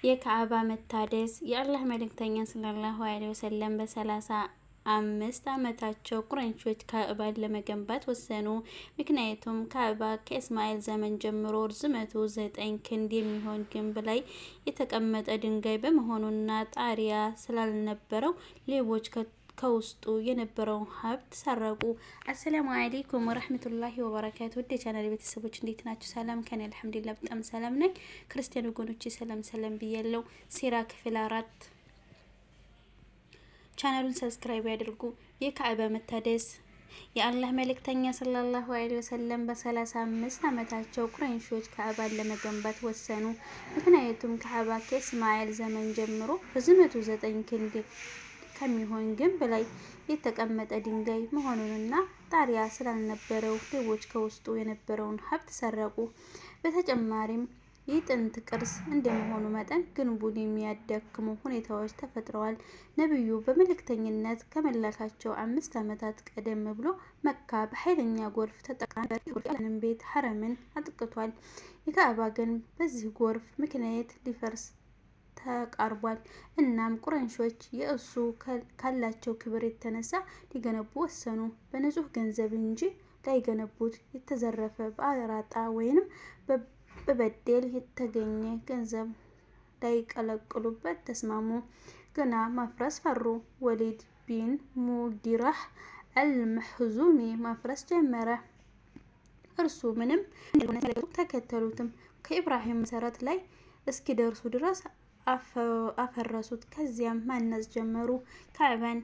የካዕባ መታደስ የአላህ መልእክተኛ ሰለላሁ ዐለይሂ ወሰለም በ35 ዓመታቸው ቁረይሾች ካዕባን ለመገንባት ወሰኑ። ምክንያቱም ካዕባ ከእስማኤል ዘመን ጀምሮ ርዝመቱ 9 ክንድ የሚሆን ግንብ ላይ የተቀመጠ ድንጋይ በመሆኑና ጣሪያ ስላልነበረው ሌቦች ከውስጡ የነበረውን ሀብት ሰረቁ። አሰላሙ አለይኩም ወራህመቱላሂ ወበረካቱ። ወደ ቻናል ቤተሰቦች እንዴት ናችሁ? ሰላም ከኔ አልሐምዱሊላህ በጣም ሰላም ነኝ። ክርስቲያን ወገኖቼ ሰላም ብያለሁ። ሲራ ክፍል 4 ቻናሉን ሰብስክራይብ ያድርጉ። የካዕባ መታደስ የአላህ መልእክተኛ ሰለላሁ ዐለይሂ ወሰለም በ35 ዓመታቸው ቁረይሾች ካዕባን ለመገንባት ወሰኑ። ምክንያቱም ካዕባ ከእስማኤል ዘመን ጀምሮ ርዝመቱ 9 ክንድ ከሚሆን ግንብ ላይ የተቀመጠ ድንጋይ መሆኑንና ጣሪያ ስላልነበረው ሌቦች ከውስጡ የነበረውን ሀብት ሰረቁ። በተጨማሪም የጥንት ቅርስ እንደመሆኑ መጠን ግንቡን የሚያዳክሙ ሁኔታዎች ተፈጥረዋል። ነብዩ በመልእክተኝነት ከመላካቸው 5 ዓመታት ቀደም ብሎ መካ በኃይለኛ ጎርፍ ተጠቅታ የቁርአንን ቤት ሐረምን አጥቅቷል። የካዕባ ግን በዚህ ጎርፍ ምክንያት ሊፈርስ ተቃርቧል። እናም ቁረይሾች የእሱ ካላቸው ክብር የተነሳ ሊገነቡ ወሰኑ። በንጹህ ገንዘብ እንጂ ላይገነቡት የተዘረፈ በአራጣ ወይንም በበደል የተገኘ ገንዘብ ላይቀለቅሉበት ተስማሙ። ግና ማፍረስ ፈሩ። ወሊድ ቢን ሙጊራህ አልመሕዙሚ ማፍረስ ጀመረ። እርሱ ምንም እንዳልሆነ ተከተሉትም። ከኢብራሂም መሰረት ላይ እስኪደርሱ ድረስ አፈረሱት። ከዚያም ማነጽ ጀመሩ። ካዕባን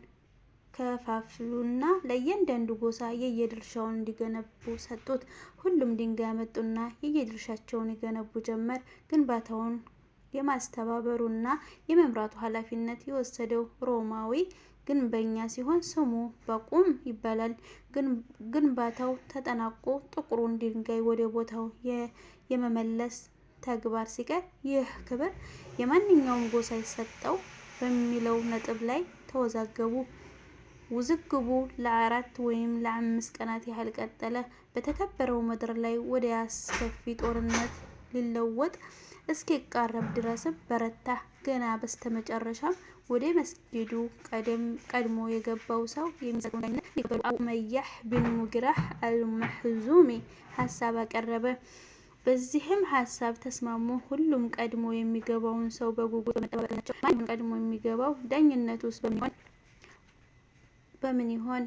ከፋፍሉና ለእያንዳንዱ ጎሳ የየድርሻውን እንዲገነቡ ሰጡት። ሁሉም ድንጋይ ያመጡና የየድርሻቸውን ይገነቡ ጀመር። ግንባታውን የማስተባበሩና የመምራቱ ኃላፊነት የወሰደው ሮማዊ ግንበኛ ሲሆን ስሙ በቁም ይባላል። ግንባታው ተጠናቆ ጥቁሩን ድንጋይ ወደ ቦታው የመመለስ ተግባር ሲቀር ይህ ክብር የማንኛውም ጎሳ ይሰጠው በሚለው ነጥብ ላይ ተወዛገቡ። ውዝግቡ ለ4 ወይም ለ5 ቀናት ያህል ቀጠለ። በተከበረው ምድር ላይ ወደ አስከፊ ጦርነት ሊለወጥ እስኪቃረብ ድረስም በረታ። ገና በስተመጨረሻም ወደ መስጊዱ ቀድሞ የገባው ሰው የሚሰጠውን ዳኝነት ሊቀበሉ አቡ ኡመያህ ቢን ሙጊራህ አልመሕዙሚ ሀሳብ አቀረበ። በዚህም ሀሳብ ተስማሙ። ሁሉም ቀድሞ የሚገባውን ሰው በጉጉት በመጠባበቅ ናቸው። ማን ይሆን ቀድሞ የሚገባው? ዳኝነቱስ በምን ይሆን?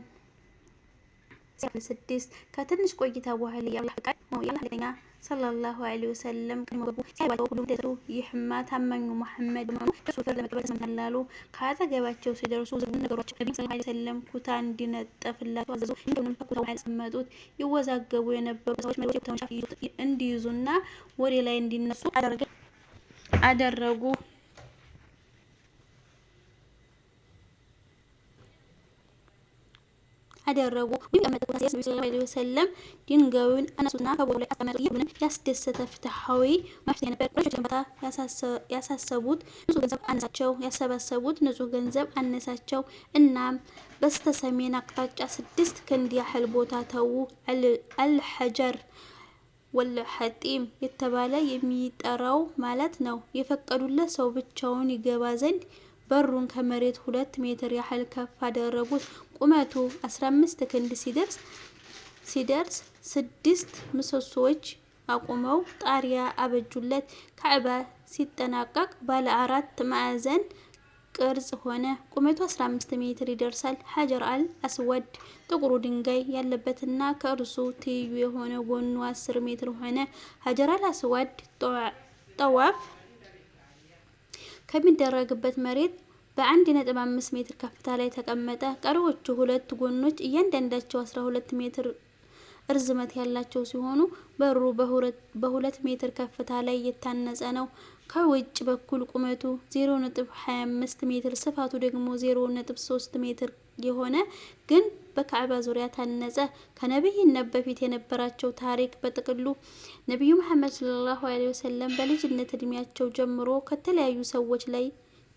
6 ከትንሽ ቆይታ በኋላ የአላህ ፈቃድ ነው። የአላህ መልእክተኛ ሰለላሁ ዐለይሂ ወሰለም ቀድሞ ገቡ። ሲያዩዋቸው ሁሉም ተደሰቱ። ይህማ ታማኙ መሐመድ መሆኑ እርሱ ፍርድ ለመቀበል ተስማምተናል አሉ። ከአጠገባቸው ሲደርሱ ዝርዝሩን ነገሯቸው። ነብዩ ሰለላሁ ዐለይሂ ወሰለም ኩታ እንዲነጠፍላቸው አዘዙ። እንደውም ከኩታው መሃል አስቀመጡት። ይወዛገቡ የነበሩ ሰዎች መሪዎች የኩታውን ጫፍ እንዲይዙና ወደ ላይ እንዲነሱ አደረጉ። ወይም ቀመጠ ኩታ ሲያስ ነብዩ ሰለላሁ ዐለይሂ ወሰለም ድንጋዩን አነሱና ከቦታው ላይ አስቀመጡ። ይህ ሁሉንም ያስደሰተ ፍትሃዊ መፍትሄ ነበር። ቁረይሾች ግንባታ ያሰባሰቡት ንጹህ ገንዘብ አነሳቸው። እናም በስተሰሜን አቅጣጫ 6 ክንድ ያህል ቦታ ተዉ። አልሐጀር ወልሐጢም የተባለ የሚጠራው ማለት ነው። የፈቀዱለት ሰው ብቻውን ይገባ ዘንድ በሩን ከመሬት 2 ሜትር ያህል ከፍ አደረጉት። ቁመቱ 15 ክንድ ሲደርስ 6 ምሰሶዎች አቁመው ጣሪያ አበጁለት። ካዕባ ሲጠናቀቅ ባለ 4 ማዕዘን ቅርጽ ሆነ። ቁመቱ 15 ሜትር ይደርሳል። ሐጀር አል አስወድ ጥቁሩ ድንጋይ ያለበትና ከእርሱ ትይዩ የሆነ ጎኑ 10 ሜትር ሆነ። ሐጀር አል አስወድ ጠዋፍ ከሚደረግበት መሬት በ1.5 ሜትር ከፍታ ላይ ተቀመጠ። ቀሪዎቹ 2 ጎኖች እያንዳንዳቸው 12 ሜትር እርዝመት ያላቸው ሲሆኑ በሩ በ2 ሜትር ከፍታ ላይ የታነጸ ነው። ከውጭ በኩል ቁመቱ 0.25 ሜትር ስፋቱ ደግሞ 0.3 ሜትር የሆነ ግን በካዕባ ዙሪያ ታነጸ። ከነብይነት በፊት የነበራቸው ታሪክ በጥቅሉ ነብዩ መሐመድ ሰለላሁ ዐለይሂ ወሰለም በልጅነት እድሜያቸው ጀምሮ ከተለያዩ ሰዎች ላይ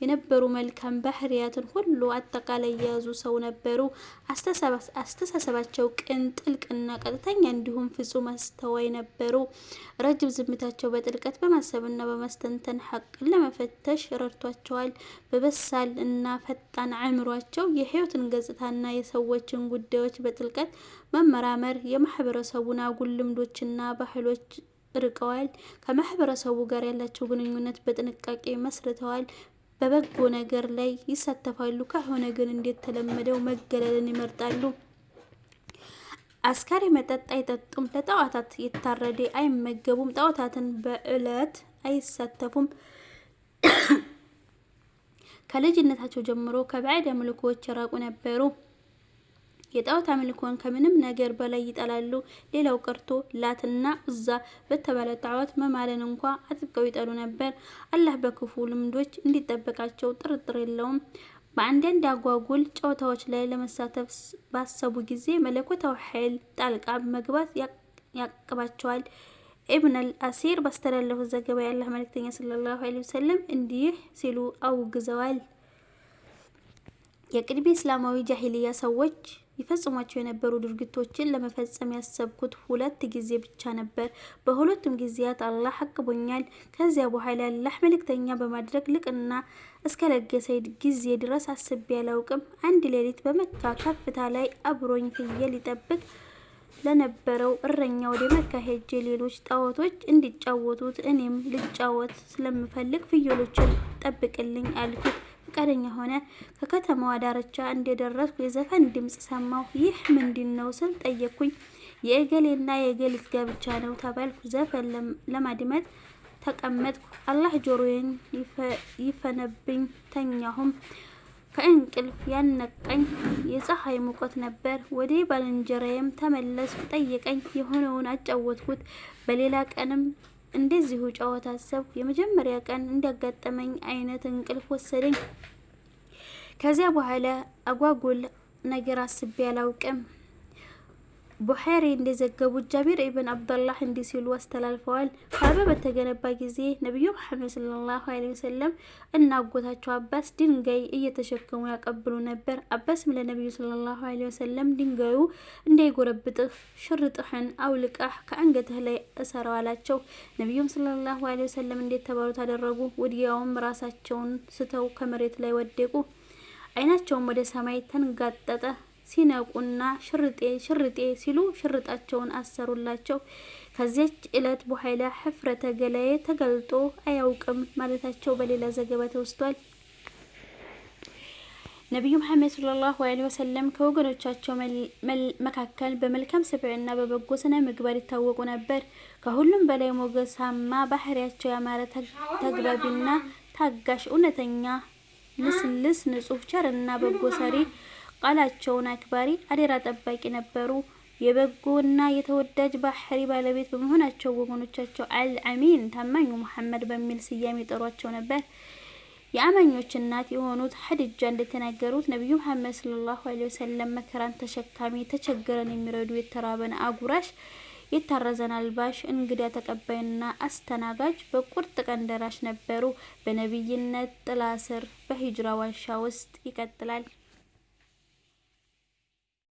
የነበሩ መልካም ባህሪያትን ሁሉ አጠቃላይ የያዙ ሰው ነበሩ። አስተሳሰባቸው ቅን፣ ጥልቅና ቀጥተኛ እንዲሁም ፍጹም አስተዋይ ነበሩ። ረጅም ዝምታቸው በጥልቀት በማሰብና በማስተንተን ሐቅን ለመፈተሽ ረድቷቸዋል። በበሳል እና ፈጣን አእምሯቸው የህይወትን ገጽታና የሰዎችን ጉዳዮች በጥልቀት መመራመር የማህበረሰቡን አጉል ልምዶችና ባህሎች ርቀዋል። ከማህበረሰቡ ጋር ያላቸው ግንኙነት በጥንቃቄ መስርተዋል። በበጎ ነገር ላይ ይሳተፋሉ፣ ካልሆነ ግን እንደተለመደው መገለልን ይመርጣሉ። አስካሪ መጠጥ አይጠጡም፣ ለጣዖታት የታረደ አይመገቡም፣ ጣዖታትን በዕለት አይሳተፉም። ከልጅነታቸው ጀምሮ ከባዕድ አምልኮዎች የራቁ ነበሩ። የጣዖት አምልኮን ከምንም ነገር በላይ ይጠላሉ። ሌላው ቀርቶ ላትና ዑዛ በተባለ ጣዖት መማልን እንኳ አጥብቀው ይጠሉ ነበር። አላህ በክፉ ልምዶች እንዲጠበቃቸው ጥርጥር የለውም። በአንዳንድ አጓጉል ጨዋታዎች ላይ ለመሳተፍ ባሰቡ ጊዜ መለኮታዊ ኃይል ጣልቃ መግባት ያቅባቸዋል። ኢብን አልአሲር ባስተላለፉት ዘገባ የአላህ መልእክተኛ ሰለላሁ ዐለይሂ ወሰለም እንዲህ ሲሉ አውግዘዋል። የቅድመ እስላማዊ ጃሂልያ ሰዎች ይፈጽሟቸው የነበሩ ድርጊቶችን ለመፈጸም ያሰብኩት 2 ጊዜ ብቻ ነበር። በሁለቱም ጊዜያት አላህ አቅቦኛል። ከዚያ በኋላ አላህ መልእክተኛ በማድረግ ልቅና እስከ ለገሰ ጊዜ ድረስ አስቤ አላውቅም። አንድ ሌሊት በመካ ከፍታ ላይ አብሮኝ ፍየል ይጠብቅ ለነበረው እረኛ ወደ መካ ሄጄ ሌሎች ጣዖቶች እንዲጫወቱት እኔም ልጫወት ስለምፈልግ ፍየሎችን ጠብቅልኝ አልኩት። ፈቃደኛ ሆነ። ከከተማዋ ዳርቻ እንደደረስኩ የዘፈን ድምጽ ሰማሁ። ይህ ምንድነው ስል ጠየቅኩኝ። የእገሌና የእገሊት ጋብቻ ነው ተባልኩ። ዘፈን ለማድመጥ ተቀመጥኩ። አላህ ጆሮዬን ይፈነብኝ። ተኛሁም። ከእንቅልፍ ያነቀኝ የፀሐይ ሙቀት ነበር። ወደ ባልንጀራዬም ተመለስኩ። ጠየቀኝ። የሆነውን አጫወትኩት። በሌላ ቀንም እንደዚሁ ጨዋታ አሰብኩ። የመጀመሪያ ቀን እንዲያጋጠመኝ አይነት እንቅልፍ ወሰደኝ። ከዚያ በኋላ አጓጉል ነገር አስቤ አላውቅም። ቡኻሪ እንደዘገቡት ጃቢር ኢብን አብደላህ እንዲህ ሲሉ አስተላልፈዋል። ካዕባ በተገነባ ጊዜ ነብዩ መሐመድ ሰለላሁ ዐለይሂ ወሰለም እና አጎታቸው አባስ ድንጋይ እየተሸከሙ ያቀብሉ ነበር። አባስም ለነብዩ ሰለላሁ ዐለይሂ ወሰለም ድንጋዩ እንዳይጎረብጥህ ሽርጥህን አውልቀህ ከአንገትህ ላይ እሰረው አላቸው። ነብዩም ሰለላሁ ዐለይሂ ወሰለም እንደተባሉት አደረጉ። ወዲያውም ራሳቸውን ስተው ከመሬት ላይ ወደቁ። አይናቸውም ወደ ሰማይ ተንጋጠጠ። ሲነቁና ሽርጤ ሲሉ ሽርጣቸውን አሰሩላቸው። ከዚያች ዕለት በኋላ ህፍረተ ገላዬ ተገልጦ አያውቅም ማለታቸው በሌላ ዘገባ ተወስቷል። ነብዩ መሐመድ ሰለላሁ ዐለይሂ ወሰለም ከወገኖቻቸው መካከል በመልካም ስብዕና በበጎ ስነ ምግባር ይታወቁ ነበር። ከሁሉም በላይ ሞገሳማ ባህሪያቸው ያማረ ተግባቢና ታጋሽ፣ እውነተኛ፣ ልስልስ፣ ንጹህ፣ ቸርና በጎ ሰሪ፣ ቃላቸውን አክባሪ፣ አደራ ጠባቂ ነበሩ። የበጎና የተወዳጅ ባህሪ ባለቤት በመሆናቸው ወገኖቻቸው አልአሚን ታማኙ መሐመድ በሚል ስያሜ ይጠሯቸው ነበር። የአማኞች እናት የሆኑት ኸዲጃ እንደተናገሩት ነብዩ መሐመድ ሰለላሁ ዐለይሂ ወሰለም መከራን ተሸካሚ፣ የተቸገረን የሚረዱ፣ የተራበን አጉራሽ፣ የታረዘን አልባሽ፣ እንግዳ ተቀባይና አስተናጋጅ፣ በቁርጥ ቀን ደራሽ ነበሩ። በነብይነት ጥላ ስር በሂጅራ ዋሻ ውስጥ ይቀጥላል።